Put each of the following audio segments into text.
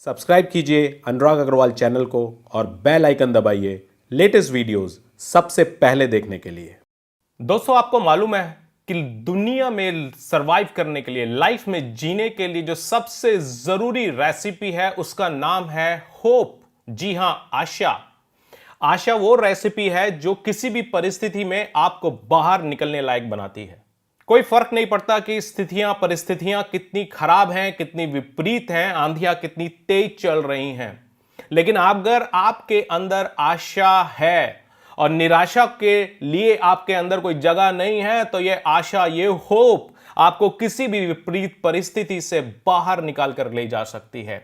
Subscribe कीजिए अनुराग Agarwal channel को और बेल आइकन दबाइए लेटेस्ट वीडियोस सबसे पहले देखने के लिए। दोस्तों, आपको मालूम है कि दुनिया में सरवाइव करने के लिए, लाइफ में जीने के लिए जो सबसे जरूरी रेसिपी है उसका नाम है होप। जी हां, आशा। आशा वो रेसिपी है जो किसी भी परिस्थिति में आपको बाहर निकलने लायक बनाती है। कोई फर्क नहीं पड़ता कि स्थितियां परिस्थितियां कितनी खराब हैं, कितनी विपरीत हैं, आंधियां कितनी तेज चल रही हैं, लेकिन अगर आपके अंदर आशा है और निराशा के लिए आपके अंदर कोई जगह नहीं है, तो यह आशा, ये होप आपको किसी भी विपरीत परिस्थिति से बाहर निकाल कर ले जा सकती है।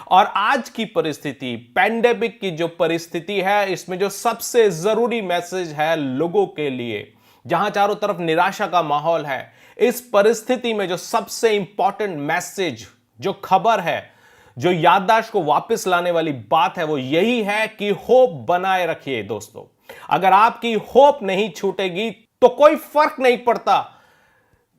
और आज की परिस्थिति, पैंडेमिक की जो परिस्थिति है, इसमें जो सबसे जरूरी मैसेज है लोगों के लिए, जहां चारों तरफ निराशा का माहौल है, इस परिस्थिति में जो सबसे इंपॉर्टेंट मैसेज, जो खबर है, जो याददाश्त को वापस लाने वाली बात है, वो यही है कि होप बनाए रखिए। दोस्तों, अगर आपकी होप नहीं छूटेगी तो कोई फर्क नहीं पड़ता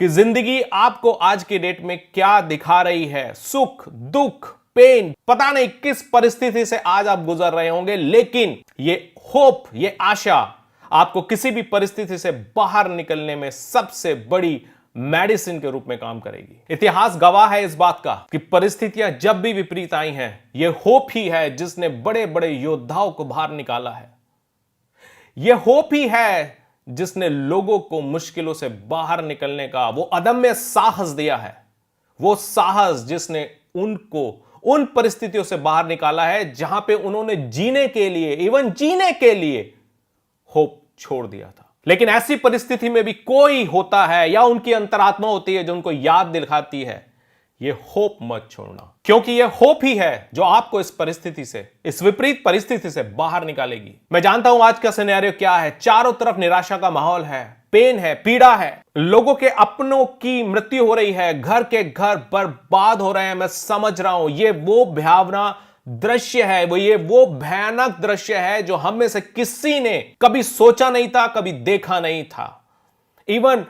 कि जिंदगी आपको आज के डेट में क्या दिखा रही है। सुख, दुख, पेन, पता नहीं किस परिस्थिति से आज आप गुजर रहे होंगे, लेकिन ये होप, ये आशा आपको किसी भी परिस्थिति से बाहर निकलने में सबसे बड़ी मेडिसिन के रूप में काम करेगी। इतिहास गवाह है इस बात का कि परिस्थितियां जब भी विपरीत आई हैं, यह होप ही है जिसने बड़े बड़े योद्धाओं को बाहर निकाला है। यह होप ही है जिसने लोगों को मुश्किलों से बाहर निकलने का वो अदम्य साहस दिया है। वो साहस जिसने उनको उन परिस्थितियों से बाहर निकाला है जहां पे उन्होंने जीने के लिए, इवन जीने के लिए होप छोड़ दिया था। लेकिन ऐसी परिस्थिति में भी कोई होता है या उनकी अंतरात्मा होती है जो उनको याद दिलाती है, यह होप मत छोड़ना, क्योंकि यह होप ही है जो आपको इस परिस्थिति से, इस विपरीत परिस्थिति से बाहर निकालेगी। मैं जानता हूं आज का सिनेरियो क्या है। चारों तरफ निराशा का माहौल है, पेन है, पीड़ा है, लोगों के अपनों की मृत्यु हो रही है, घर के घर बर्बाद हो रहे हैं। मैं समझ रहा हूं, ये वो भयावना दृश्य है, वो भयानक दृश्य है जो हम में से किसी ने कभी सोचा नहीं था, कभी देखा नहीं था। इवन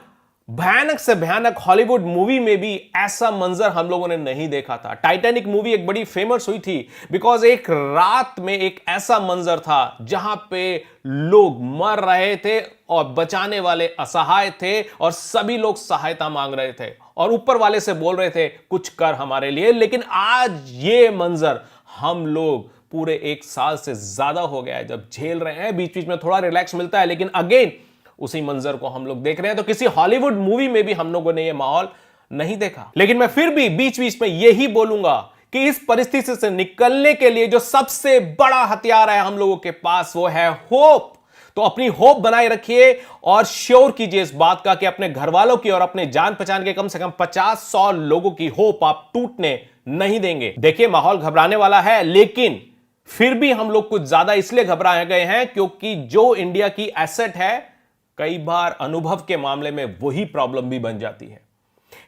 भयानक से भयानक हॉलीवुड मूवी में भी ऐसा मंजर हम लोगों ने नहीं देखा था। टाइटैनिक मूवी एक बड़ी फेमस हुई थी बिकॉज एक रात में एक ऐसा मंजर था जहां पे लोग मर रहे थे और बचाने वाले असहाय थे और सभी लोग सहायता मांग रहे थे और ऊपर वाले से बोल रहे थे कुछ कर हमारे लिए। लेकिन आज ये मंजर हम लोग पूरे एक साल से ज्यादा हो गया है जब झेल रहे हैं। बीच बीच में थोड़ा रिलैक्स मिलता है, लेकिन अगेन उसी मंजर को हम लोग देख रहे हैं। तो किसी हॉलीवुड मूवी में भी हम लोगों ने यह माहौल नहीं देखा। लेकिन मैं फिर भी बीच बीच में यही बोलूंगा कि इस परिस्थिति से निकलने के लिए जो सबसे बड़ा हथियार है हम लोगों के पास, वो है होप। तो अपनी होप बनाए रखिए और श्योर कीजिए इस बात का कि अपने घर वालों की और अपने जान पहचान के कम से कम 50-100 लोगों की होप आप टूटने नहीं देंगे। देखिए, माहौल घबराने वाला है, लेकिन फिर भी हम लोग कुछ ज्यादा इसलिए घबराए गए हैं क्योंकि जो इंडिया की एसेट है, कई बार अनुभव के मामले में वही प्रॉब्लम भी बन जाती है।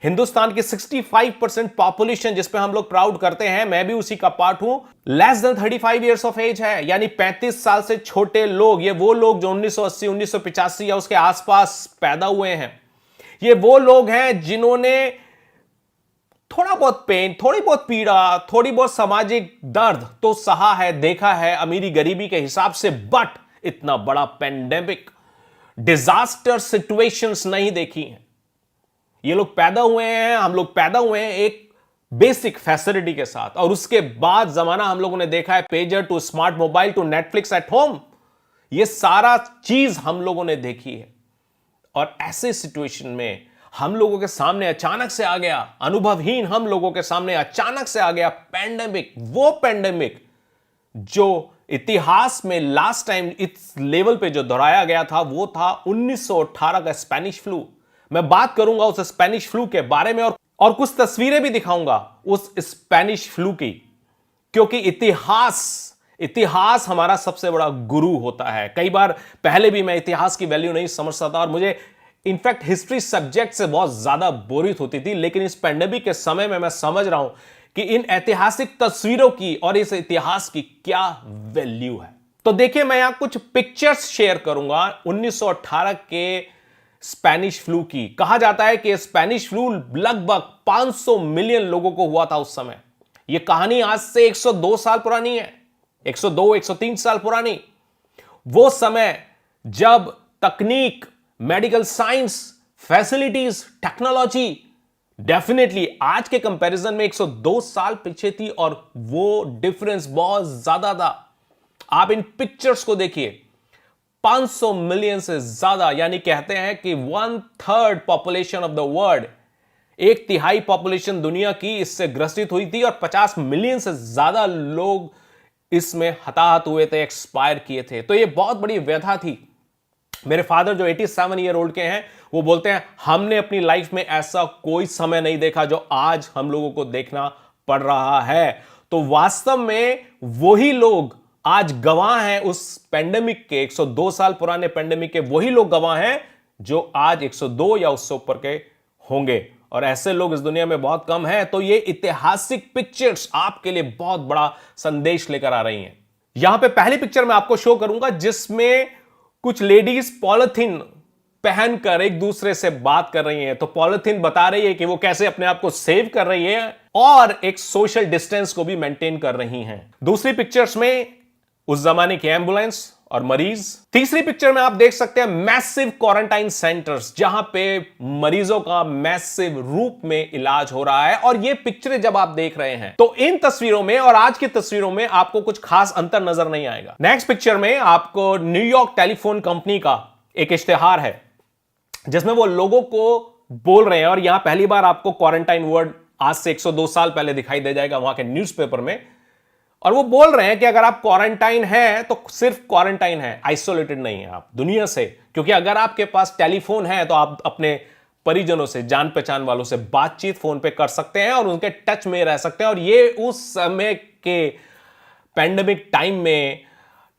हिंदुस्तान की 65% पॉपुलेशन जिस पे हम लोग प्राउड करते हैं, मैं भी उसी का पार्ट हूं, less than 35 years of age है, यानी 35 साल से छोटे लोग। ये वो लोग जो 1980, 1985 या उसके आसपास पैदा हुए हैं। ये वो लोग हैं जिन्होंने थोड़ा बहुत पेन, थोड़ी बहुत पीड़ा, थोड़ी बहुत सामाजिक दर्द तो सहा है, देखा है अमीरी गरीबी के हिसाब से, बट इतना बड़ा पेंडेमिक, डिजास्टर सिचुएशंस नहीं देखी हैं। ये लोग पैदा हुए हैं, हम लोग पैदा हुए हैं एक बेसिक फैसिलिटी के साथ, और उसके बाद जमाना हम लोगों ने देखा है pager to smart mobile to Netflix at home. ये सारा चीज हम लोगों ने देखी है। और ऐसे सिचुएशन में हम लोगों के सामने अचानक से आ गया, अनुभवहीन हम लोगों के सामने अचानक से आ गया पैंडेमिक। वो पैंडेमिक जो इतिहास में लास्ट टाइम इस लेवल पे जो दोहराया गया था, वो था 1918 का स्पेनिश फ्लू। मैं बात करूंगा उस स्पेनिश फ्लू के बारे में और कुछ तस्वीरें भी दिखाऊंगा उस स्पेनिश फ्लू की, क्योंकि इतिहास हमारा सबसे बड़ा गुरु होता है। कई बार पहले भी मैं इतिहास की वैल्यू नहीं समझता था और मुझे इनफैक्ट हिस्ट्री सब्जेक्ट से बहुत ज्यादा बोरियत होती थी, लेकिन इस पैंडेमिक के समय में मैं समझ रहा हूं कि इन ऐतिहासिक तस्वीरों की और इस इतिहास की क्या वैल्यू है। तो देखिए, मैं यहां कुछ पिक्चर्स शेयर करूंगा 1918 के स्पेनिश फ्लू की। कहा जाता है कि स्पेनिश फ्लू लगभग 500 मिलियन लोगों को हुआ था उस समय। यह कहानी आज से 102 साल पुरानी है, 102 103 साल पुरानी। वो समय जब तकनीक, medical science, facilities, technology definitely आज के कंपैरिजन में 102 साल पीछे थी और वो डिफरेंस बहुत ज्यादा था। आप इन पिक्चर्स को देखिए, 500 मिलियन से ज्यादा, यानी कहते हैं कि 1/3 population of the world, 1/3 population दुनिया की इससे ग्रसित हुई थी और 50 मिलियन से ज्यादा लोग इसमें हताहत हुए थे, एक्सपायर किए थे। तो ये बहुत बड़ी व्यथा थी। मेरे फादर जो 87 ईयर ओल्ड के हैं, वो बोलते हैं हमने अपनी लाइफ में ऐसा कोई समय नहीं देखा जो आज हम लोगों को देखना पड़ रहा है। तो वास्तव में वही लोग आज गवाह हैं उस पेंडेमिक के, 102 साल पुराने पेंडेमिक के वही लोग गवाह हैं जो आज 102 या उससे ऊपर के होंगे, और ऐसे लोग इस दुनिया में बहुत कम हैं। तो ये ऐतिहासिक पिक्चर्स आपके लिए बहुत बड़ा संदेश लेकर आ रही हैं। यहां पे पहली पिक्चर मैं आपको शो करूंगा जिसमें कुछ लेडीज पॉलिथीन पहनकर एक दूसरे से बात कर रही हैं। तो पॉलिथीन बता रही है कि वो कैसे अपने आप को सेव कर रही है और एक सोशल डिस्टेंस को भी मेंटेन कर रही हैं। दूसरी पिक्चर्स में उस जमाने की एम्बुलेंस और मरीज। तीसरी पिक्चर में आप देख सकते हैं मैसिव क्वारंटाइन सेंटर्स, जहां पे मरीजों का मैसिव रूप में इलाज हो रहा है। और ये पिक्चरें जब आप देख रहे हैं तो इन तस्वीरों में और आज की तस्वीरों में आपको कुछ खास अंतर नजर नहीं आएगा। नेक्स्ट पिक्चर में आपको न्यूयॉर्क टेलीफोन कंपनी का एक इश्तेहार है जिसमें वो लोगों को बोल रहे हैं, और यहां पहली बार आपको क्वारंटाइन वर्ड आज से 102 साल पहले दिखाई दे जाएगा वहां के न्यूज़पेपर में। और वो बोल रहे हैं कि अगर आप क्वारंटाइन हैं तो सिर्फ क्वारंटाइन है, आइसोलेटेड नहीं है आप दुनिया से। क्योंकि अगर आपके पास टेलीफोन है तो आप अपने परिजनों से, जान पहचान वालों से बातचीत फोन पे कर सकते हैं और उनके टच में रह सकते हैं। और ये उस समय के पैंडेमिक टाइम में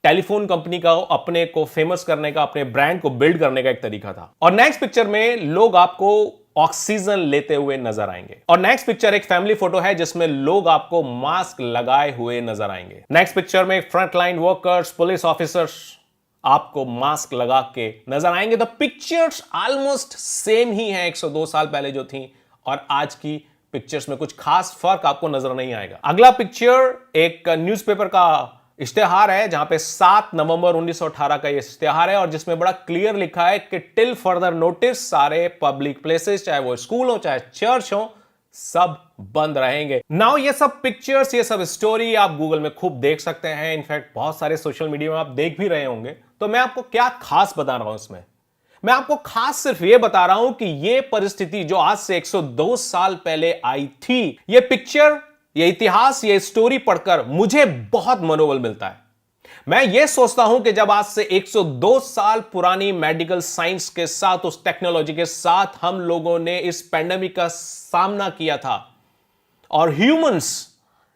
टेलीफोन कंपनी का अपने को फेमस करने का, अपने ब्रांड को बिल्ड करने का एक तरीका था। और नेक्स्ट पिक्चर में लोग आपको ऑक्सीजन लेते हुए नजर आएंगे। और नेक्स्ट पिक्चर एक फैमिली फोटो है जिसमें लोग आपको मास्क लगाए हुए नजर आएंगे। नेक्स्ट पिक्चर में फ्रंटलाइन वर्कर्स, पुलिस ऑफिसर्स आपको मास्क लगा के नजर आएंगे। तो पिक्चर्स ऑलमोस्ट सेम ही हैं 102 साल पहले जो थी और आज की पिक्चर्स में कुछ खास फर्क आपको नजर नहीं आएगा। अगला पिक्चर एक न्यूज़पेपर का इश्तेहार है जहां पे 7 नवंबर 1918 का ये इश्तेहार है और जिसमें बड़ा क्लियर लिखा है कि टिल फर्दर नोटिस सारे पब्लिक प्लेसेस, चाहे वो स्कूल हो चाहे चर्च हो, सब बंद रहेंगे। नाउ ये सब पिक्चर्स, ये सब स्टोरी आप गूगल में खूब देख सकते हैं। इनफैक्ट बहुत सारे सोशल मीडिया में आप देख भी रहे होंगे। तो मैं आपको क्या खास बता रहा हूं इसमें, मैं आपको खास सिर्फ ये बता रहा हूं कि ये परिस्थिति जो आज से 102 साल पहले आई थी, ये पिक्चर, ये इतिहास, ये स्टोरी पढ़कर मुझे बहुत मनोबल मिलता है। मैं ये सोचता हूं कि जब आज से 102 साल पुरानी मेडिकल साइंस के साथ, उस टेक्नोलॉजी के साथ हम लोगों ने इस पैंडेमिक का सामना किया था और ह्यूमंस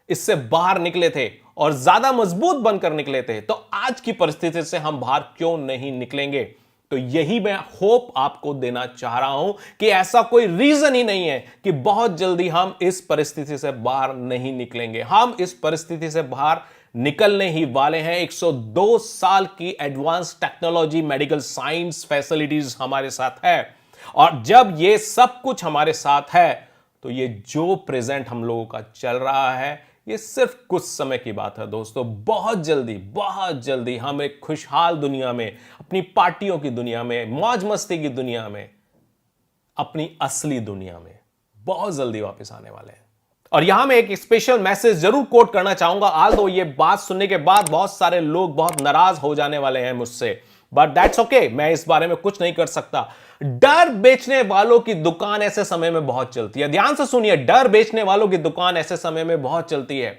इससे बाहर निकले थे और ज्यादा मजबूत बनकर निकले थे, तो आज की परिस्थिति से हम बाहर क्यों नहीं निकलेंगे। तो यही मैं होप आपको देना चाह रहा हूं कि ऐसा कोई रीजन ही नहीं है कि बहुत जल्दी हम इस परिस्थिति से बाहर नहीं निकलेंगे। हम इस परिस्थिति से बाहर निकलने ही वाले हैं। 102 साल की advance technology, medical science, facilities हमारे साथ है और जब ये सब कुछ हमारे साथ है तो ये जो प्रेजेंट हम लोगों का चल रहा है ये सिर्फ कुछ समय की बात है दोस्तों। बहुत जल्दी हम एक खुशहाल दुनिया में, अपनी पार्टियों की दुनिया में, मौज मस्ती की दुनिया में, अपनी असली दुनिया में बहुत जल्दी वापस आने वाले हैं। और यहां मैं एक स्पेशल मैसेज जरूर कोट करना चाहूंगा। आल्दो ये बात सुनने के बाद बहुत सारे लोग बहुत नाराज हो जाने वाले हैं मुझसे, बट दैट्स ओके, मैं इस बारे में कुछ नहीं कर सकता। डर बेचने वालों की दुकान ऐसे समय में बहुत चलती है। ध्यान से सुनिए, डर बेचने वालों की दुकान ऐसे समय में बहुत चलती है।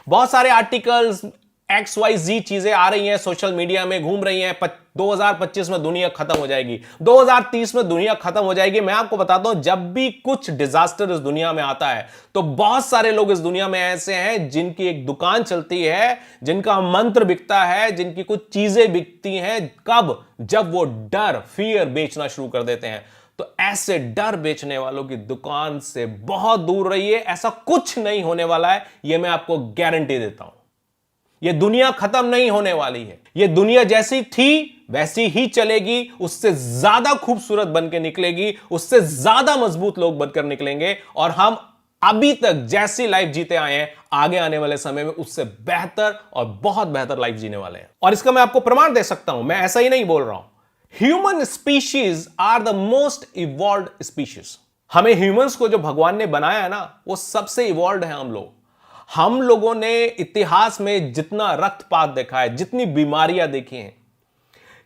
बहुत सारे आर्टिकल्स, XYZ चीजें आ रही हैं, सोशल मीडिया में घूम रही हैं। 2025 में दुनिया खत्म हो जाएगी, 2030 में दुनिया खत्म हो जाएगी। मैं आपको बताता हूं, जब भी कुछ डिजास्टर इस दुनिया में आता है तो बहुत सारे लोग इस दुनिया में ऐसे हैं जिनकी एक दुकान चलती है, जिनका मंत्र बिकता है, जिनकी कुछ चीजें बिकती हैं। कब? जब वो डर, फियर बेचना शुरू कर देते हैं। तो ऐसे डर बेचने वालों की दुकान से बहुत दूर रहिए। ऐसा कुछ नहीं होने वाला है, यह मैं आपको गारंटी देता हूं। यह दुनिया खत्म नहीं होने वाली है। यह दुनिया जैसी थी वैसी ही चलेगी, उससे ज्यादा खूबसूरत बनकर निकलेगी, उससे ज्यादा मजबूत लोग बनकर निकलेंगे और हम अभी तक जैसी लाइफ जीते आए हैं आगे आने वाले समय में उससे बेहतर और बहुत बेहतर लाइफ जीने वाले हैं। और इसका मैं आपको प्रमाण दे सकता हूं, मैं ऐसा ही नहीं बोल रहा हूं। Human species are the most evolved species. हमें ह्यूमंस को जो भगवान ने बनाया है ना, वो सबसे इवॉल्व्ड है हम लोगों ने इतिहास में जितना रक्तपात देखा है, जितनी बीमारियां देखी हैं,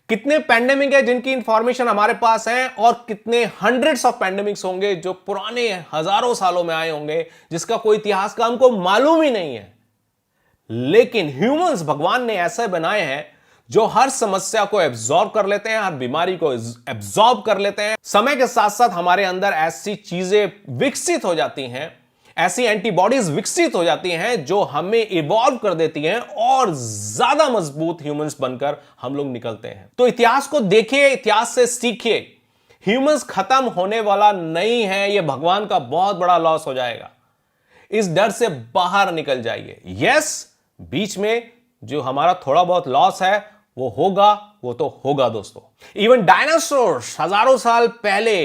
कितने पैंडेमिक है जिनकी इंफॉर्मेशन हमारे पास है, और कितने हंड्रेड्स ऑफ पैंडेमिक्स होंगे जो पुराने हजारों सालों में आए होंगे, जिसका कोई इतिहास का हमको मालूम ही नहीं है। लेकिन ह्यूमंस भगवान ने ऐसे बनाए हैं जो हर समस्या को एब्जॉर्ब कर लेते हैं, हर बीमारी को एब्जॉर्ब कर लेते हैं। समय के साथ साथ हमारे अंदर ऐसी चीजें विकसित हो जाती हैं, ऐसी एंटीबॉडीज विकसित हो जाती हैं जो हमें इवॉल्व कर देती हैं और ज्यादा मजबूत ह्यूमंस बनकर हम लोग निकलते हैं। तो इतिहास को देखिए, इतिहास से सीखिए। ह्यूमंस खत्म होने वाला नहीं है, यह भगवान का बहुत बड़ा लॉस हो जाएगा। इस डर से बाहर निकल जाइए। यस, बीच में जो हमारा थोड़ा बहुत लॉस है वो होगा, वो तो होगा दोस्तों। इवन डायनासोर्स हजारों साल पहले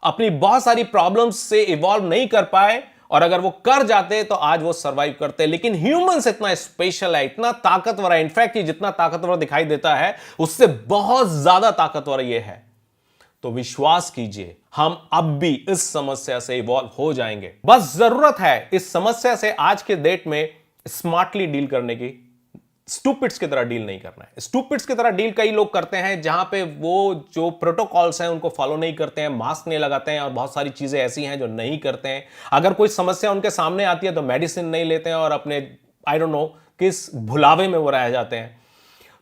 अपनी बहुत सारी प्रॉब्लम्स से इवॉल्व नहीं कर पाए, और अगर वो कर जाते तो आज वो सरवाइव करते। लेकिन ह्यूमंस इतना स्पेशल है, इतना ताकतवर है, इनफैक्ट ये जितना ताकतवर दिखाई देता है उससे बहुत ज्यादा ताकतवर ये है। तो विश्वास कीजिए, हम अब भी इस समस्या से इवॉल्व हो जाएंगे। बस जरूरत है इस समस्या से आज के डेट में स्मार्टली डील करने की। स्टूपिड्स की तरह डील नहीं करना है। स्टूपिड्स की तरह डील कई लोग करते हैं, जहां पे वो जो प्रोटोकॉल्स हैं उनको फॉलो नहीं करते हैं, मास्क नहीं लगाते हैं, और बहुत सारी चीजें ऐसी हैं जो नहीं करते हैं। अगर कोई समस्या उनके सामने आती है तो मेडिसिन नहीं लेते हैं और अपने आई डोंट नो किस भुलावे में वो रह जाते हैं।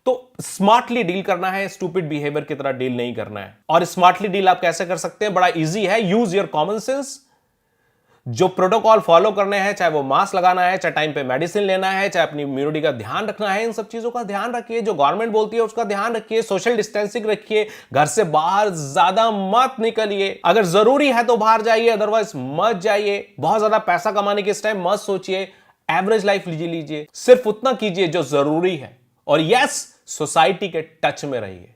तो स्मार्टली डील करना है, स्टूपिड बिहेवियर की तरह डील नहीं करना है। और स्मार्टली डील आप कैसे कर सकते हैं? बड़ा इजी है। Use your common sense. जो प्रोटोकॉल फॉलो करने हैं, चाहे वो मास्क लगाना है, चाहे टाइम पे मेडिसिन लेना है, चाहे अपनी इम्यूनिटी का ध्यान रखना है, इन सब चीजों का ध्यान रखिए। जो गवर्नमेंट बोलती है उसका ध्यान रखिए। सोशल डिस्टेंसिंग रखिए। घर से बाहर ज्यादा मत निकलिए। अगर जरूरी है तो बाहर जाइए, अदरवाइज मत जाइए। बहुत ज्यादा पैसा कमाने के इस टाइम मत सोचिए। एवरेज लाइफ लीजिए। सिर्फ उतना कीजिए जो जरूरी है। और यस, सोसाइटी के टच में रहिए,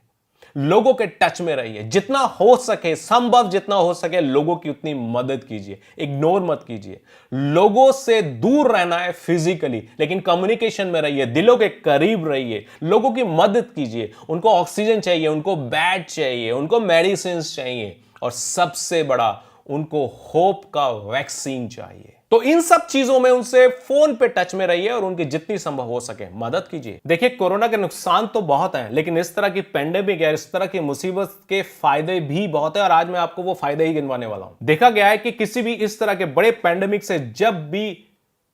लोगों के टच में रहिए। जितना हो सके, संभव जितना हो सके, लोगों की उतनी मदद कीजिए। इग्नोर मत कीजिए। लोगों से दूर रहना है फिजिकली, लेकिन कम्युनिकेशन में रहिए, दिलों के करीब रहिए, लोगों की मदद कीजिए। उनको ऑक्सीजन चाहिए, उनको बेड चाहिए, उनको मेडिसिन चाहिए, और सबसे बड़ा उनको होप का वैक्सीन चाहिए। तो इन सब चीजों में उनसे फोन पे टच में रहिए और उनकी जितनी संभव हो सके मदद कीजिए। देखिए, कोरोना के नुकसान तो बहुत हैं, लेकिन इस तरह की पेंडेमिक या इस तरह की मुसीबत के फायदे भी बहुत है, और आज मैं आपको वो फायदे ही गिनवाने वाला हूं। देखा गया है कि किसी भी इस तरह के बड़े पेंडेमिक से जब भी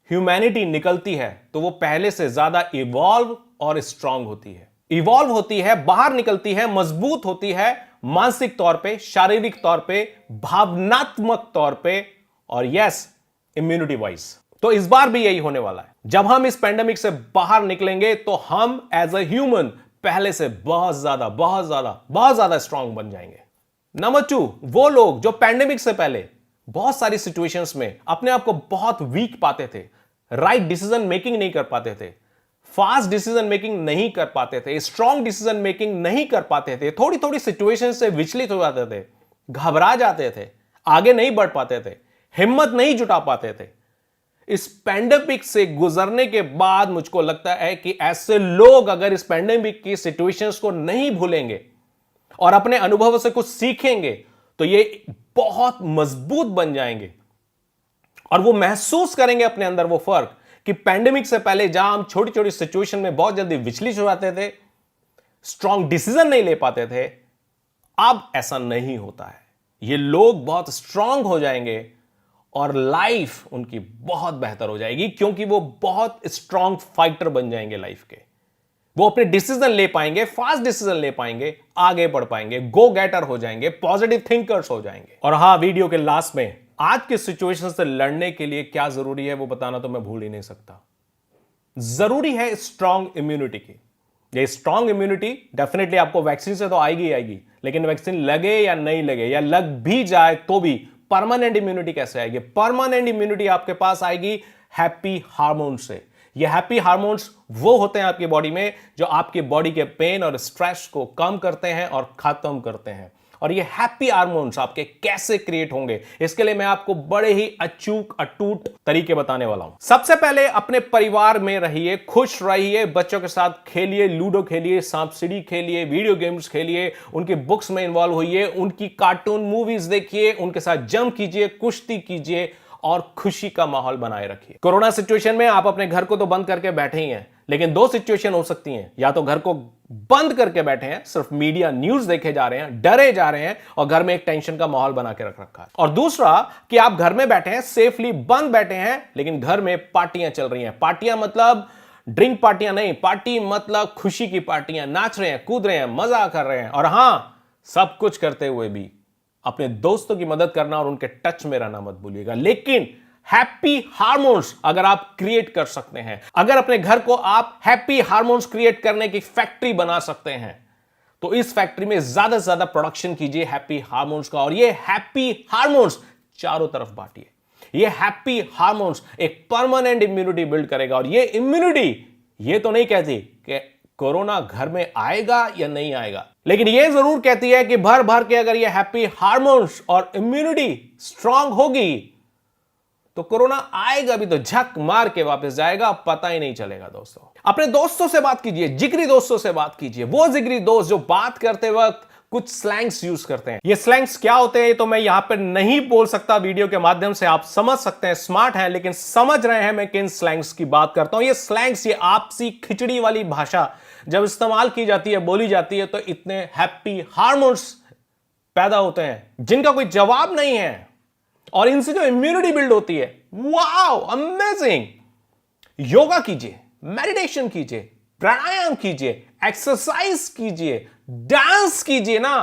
ह्यूमैनिटी निकलती है तो वो पहले से ज्यादा इवॉल्व और स्ट्रांग होती है। इवॉल्व होती है, बाहर निकलती है, मजबूत होती है, मानसिक तौर पे, शारीरिक तौर पे, भावनात्मक तौर पे, और यस, इम्यूनिटी वाइज। तो इस बार भी यही होने वाला है। जब हम इस पेंडेमिक से बाहर निकलेंगे तो हम एज अ ह्यूमन पहले से बहुत ज्यादा स्ट्रांग बन जाएंगे। नंबर 2, वो लोग जो पेंडेमिक से पहले बहुत सारी सिचुएशंस में अपने आप को बहुत वीक पाते थे, राइट डिसीजन मेकिंग नहीं कर पाते थे, फास्ट डिसीजन मेकिंग नहीं कर पाते थे, स्ट्रांग डिसीजन मेकिंग नहीं कर पाते थे, थोड़ी थोड़ी सिचुएशन से विचलित हो जाते थे, घबरा जाते थे, आगे नहीं बढ़ पाते थे, हिम्मत नहीं जुटा पाते थे। इस पेंडेमिक से गुजरने के बाद मुझको लगता है कि ऐसे लोग अगर इस पेंडेमिक की सिचुएशंस को नहीं भूलेंगे और अपने अनुभव से कुछ सीखेंगे तो ये बहुत मजबूत बन जाएंगे, और वो महसूस करेंगे अपने अंदर वो फर्क कि पेंडेमिक से पहले जहां हम छोटी छोटी सिचुएशन में बहुत जल्दी विचलित हो जाते थे, स्ट्रांग डिसीजन नहीं ले पाते थे, अब ऐसा नहीं होता है। ये लोग बहुत स्ट्रांग हो जाएंगे और लाइफ उनकी बहुत बेहतर हो जाएगी, क्योंकि वो बहुत स्ट्रांग फाइटर बन जाएंगे लाइफ के। वो अपने डिसीजन ले पाएंगे, फास्ट डिसीजन ले पाएंगे, आगे बढ़ पाएंगे, गो गेटर हो जाएंगे, पॉजिटिव थिंकर्स हो जाएंगे। और हां, वीडियो के लास्ट में आज के सिचुएशन से लड़ने के लिए क्या जरूरी है वो बताना तो मैं भूल ही नहीं सकता। जरूरी है स्ट्रांग इम्यूनिटी की। ये स्ट्रांग इम्यूनिटी डेफिनेटली आपको वैक्सीन से तो आएगी आएगी, लेकिन वैक्सीन लगे या नहीं लगे, या लग भी जाए तो भी परमानेंट इम्यूनिटी कैसे आएगी? परमानेंट इम्यूनिटी आपके पास आएगी हैप्पी हार्मोन्स से। ये हैप्पी हार्मोन्स वो होते हैं आपकी बॉडी में जो आपकी बॉडी के पेन और स्ट्रेस को कम करते हैं और खत्म करते हैं, और ये हैप्पी हार्मोन्स आपके कैसे क्रिएट होंगे, इसके लिए मैं आपको बड़े ही अचूक अटूट तरीके बताने वाला हूं। सबसे पहले अपने परिवार में रहिए, खुश रहिए, बच्चों के साथ खेलिए, लूडो खेलिए, सांप सीढ़ी खेलिए, वीडियो गेम्स खेलिए, उनकी बुक्स में इन्वॉल्व होइए, उनकी कार्टून मूवीज देखिए, उनके साथ जंप कीजिए, कुश्ती कीजिए और खुशी का माहौल बनाए रखिए। कोरोना सिचुएशन में आप अपने घर को तो बंद करके बैठे ही हैं, लेकिन दो सिचुएशन हो सकती हैं। या तो घर को बंद करके बैठे हैं, सिर्फ मीडिया न्यूज देखे जा रहे हैं, डरे जा रहे हैं और घर में एक टेंशन का माहौल बना के रख रखा है। और दूसरा कि आप घर में बैठे हैं, सेफली बंद बैठे हैं, लेकिन घर में पार्टियां चल रही हैं। पार्टियां मतलब ड्रिंक पार्टियां नहीं, पार्टी मतलब खुशी की पार्टियां, नाच रहे हैं, कूद रहे हैं, मजा कर रहे हैं। और हां, सब कुछ करते हुए भी अपने दोस्तों की मदद करना और उनके टच में रहना मत भूलिएगा। लेकिन हैप्पी हार्मोन्स अगर आप क्रिएट कर सकते हैं, अगर अपने घर को आप हैप्पी हार्मोन्स क्रिएट करने की फैक्ट्री बना सकते हैं, तो इस फैक्ट्री में ज्यादा से ज्यादा प्रोडक्शन कीजिए हैप्पी हार्मोन्स का और ये हैप्पी हार्मोन्स चारों तरफ बांटिए। ये हैप्पी हार्मोन्स एक परमानेंट इम्यूनिटी बिल्ड करेगा और ये इम्यूनिटी ये तो नहीं कहती कि कोरोना घर में आएगा या नहीं आएगा, लेकिन ये जरूर कहती है कि भर भर के अगर ये हैप्पी हार्मोन्स और इम्यूनिटी स्ट्रांग होगी तो कोरोना आएगा भी तो झक मार के वापस जाएगा, पता ही नहीं चलेगा। दोस्तों, अपने दोस्तों से बात कीजिए, जिगरी दोस्तों से बात कीजिए, वो जिगरी दोस्त जो बात करते वक्त कुछ स्लैंग्स यूज करते हैं। ये स्लैंग्स क्या होते हैं तो मैं यहां पर नहीं बोल सकता, वीडियो के माध्यम से आप समझ सकते हैं, स्मार्ट हैं, लेकिन समझ रहे हैं मैं किन स्लैंग्स की बात करता हूं। ये स्लैंग्स, ये आपसी खिचड़ी वाली भाषा जब इस्तेमाल की जाती है, बोली जाती है, तो इतने हैप्पी हार्मोन्स पैदा होते हैं जिनका कोई जवाब नहीं है और इनसे जो इम्यूनिटी बिल्ड होती है, वाओ अमेजिंग। योगा कीजिए, मेडिटेशन कीजिए, प्राणायाम कीजिए, एक्सरसाइज कीजिए, डांस कीजिए ना,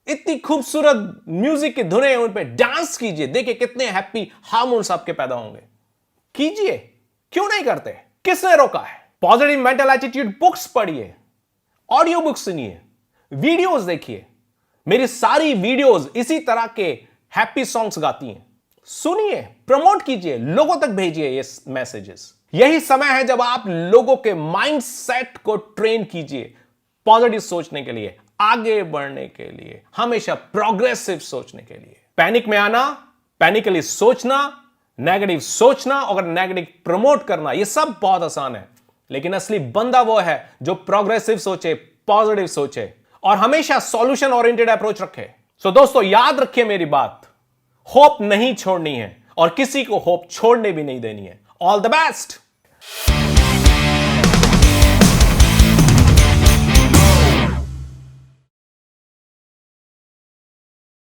इतनी खूबसूरत म्यूजिक की धुनें उन पे डांस कीजिए, देखिए कितने हैप्पी हार्मोन्स आपके पैदा होंगे। कीजिए, क्यों नहीं करते, किसने रोका है? पॉजिटिव मेंटल एटीट्यूड बुक्स पढ़िए, ऑडियो बुक्स सुनिए, वीडियोस देखिए। मेरी सारी वीडियोस इसी तरह के हैप्पी सॉन्ग्स गाती हैं, सुनिए, प्रमोट कीजिए, लोगों तक भेजिए ये मैसेजेस। यही समय है जब आप लोगों के माइंडसेट को ट्रेन कीजिए पॉजिटिव सोचने के लिए, आगे बढ़ने के लिए, हमेशा प्रोग्रेसिव सोचने के लिए। पैनिक में आना, पैनिकली सोचना, नेगेटिव सोचना और नेगेटिव प्रमोट करना, यह सब बहुत आसान है, लेकिन असली बंदा वो है जो प्रोग्रेसिव सोचे, पॉजिटिव सोचे और हमेशा सॉल्यूशन ओरिएंटेड अप्रोच रखे। सो दोस्तों, याद रखिए मेरी बात, होप नहीं छोड़नी है और किसी को होप छोड़ने भी नहीं देनी है। All the best.